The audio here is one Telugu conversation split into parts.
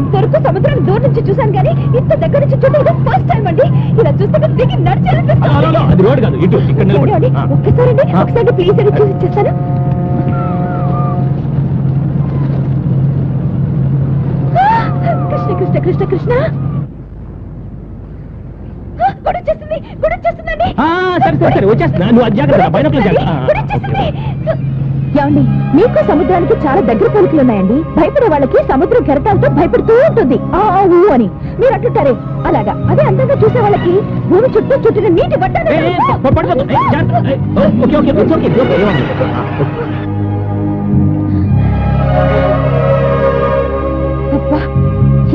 ఇంతవరకు సముద్రాన్ని దూరం నుంచి చూశాను కానీ ఇంత దగ్గర నుంచి చూడడం ఫస్ట్ టైం అండి. ఇలా చూస్తుంటే దిగి నడిచాలనిపిస్తుంది. ఒకసారి ప్లీజ్ అని చూసి ఇచ్చేస్తాను. కృష్ణ కృష్ణ కృష్ణ కృష్ణ ఏమండి, మీకు సముద్రానికి చాలా దగ్గర పోలికలు ఉన్నాయండి. భయపడే వాళ్ళకి సముద్రం కెరటాలతో భయపడుతూ ఉంటుంది అని మీరు అంటుంటారే, అలాగా. అదే అందంగా చూసే వాళ్ళకి భూమి చుట్టూ చుట్టిన నీటి బట్ట. అబ్బా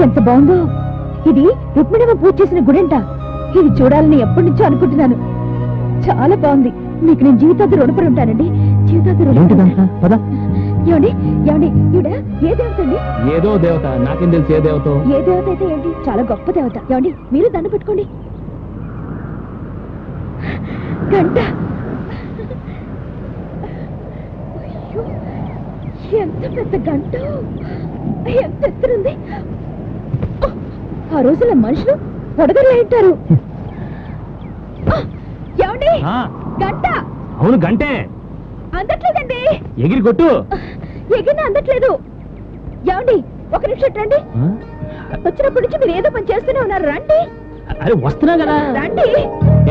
ఎంత బాగుందో. ఇది రుక్మిణమ్మ పూజ చేసిన గుడంట. ఇది చూడాలని ఎప్పటి నుంచో అనుకుంటున్నాను. చాలా బాగుంది. మీకు నేను జీవితాంతం రుణపడి ఉంటానండి. జీవితాంతం ఏమండి ఏమండి ఈవిడ ఏ దేవత అండి? ఏదో దేవత, నాకేం తెలుసు ఏ దేవత. ఏ దేవత అయితే ఏంటి, చాలా గొప్ప దేవత. ఏమండి మీరు దండ పెట్టుకోండి. గంట ఎంత పెద్ద గంట, ఎంత ఎత్తునుంది. ఆ రోజుల మనుషులు పొడగలే ఉంటారు. ఏమండి గంట? అవును గంటే. అందట్లేదండి. ఎగిరి కొట్టు. ఎగిరిన అందట్లేదు. ఏమండి ఒక నిమిషం రండి. వచ్చినప్పటి నుంచి మీరు ఏదో పని చేస్తూనే ఉన్నారు. రండి. అరే వస్తున్నా కదా. రండి.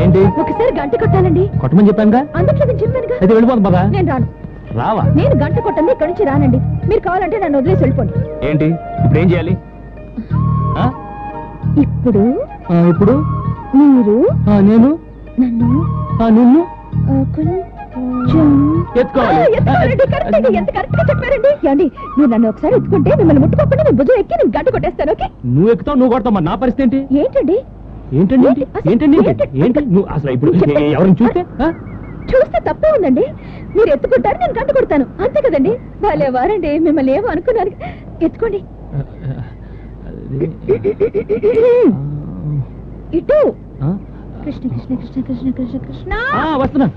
ఏంటి? ఒకసారి గంట కొట్టాలండి. కొట్టమని చెప్పానుగా. అందట్లేదని చెప్పానుగా. అయితే వెళ్ళిపోతుంది బాగా. నేను రాను. రావా? నేను గంట కొట్టండి ఇక్కడి నుంచి రానండి. మీరు కావాలంటే నన్ను వదిలేసి వెళ్ళిపోండి. ఏంటి ఇప్పుడు ఏం చేయాలి? ఇప్పుడు ఇప్పుడు మీరు నేను నన్ను నిన్ను కొంచెం ఎత్తుకోవాలి. ఎంత కరెక్ట్ గా చెప్పారండి. ఏమండి మీరు నన్ను ఒకసారి ఎత్తుకుంటే మిమ్మల్ని ముట్టుకోకుండా నేను భుజం ఎక్కి నేను గంట కొట్టేస్తాను. ఓకే? నువ్వు ఎక్కుతావు, నువ్వు కొడతావు. మరి నా పరిస్థితి ఏంటి? ఏంటండి ఏంటండి ఏంటండి ఏంటి నువ్వు అసలు ఇప్పుడు ఎవరిని చూస్తే తప్పే ఉందండి. మీరు ఎత్తుకుంటారు, నేను గంట కొడతాను. అంతే కదండి. వాళ్ళే వారండి. మిమ్మల్ని ఏమో అనుకున్నాను. ఎత్తుకోండి. ఇటు. కృష్ణ కృష్ణ కృష్ణ కృష్ణ కృష్ణ కృష్ణ. వస్తున్నా.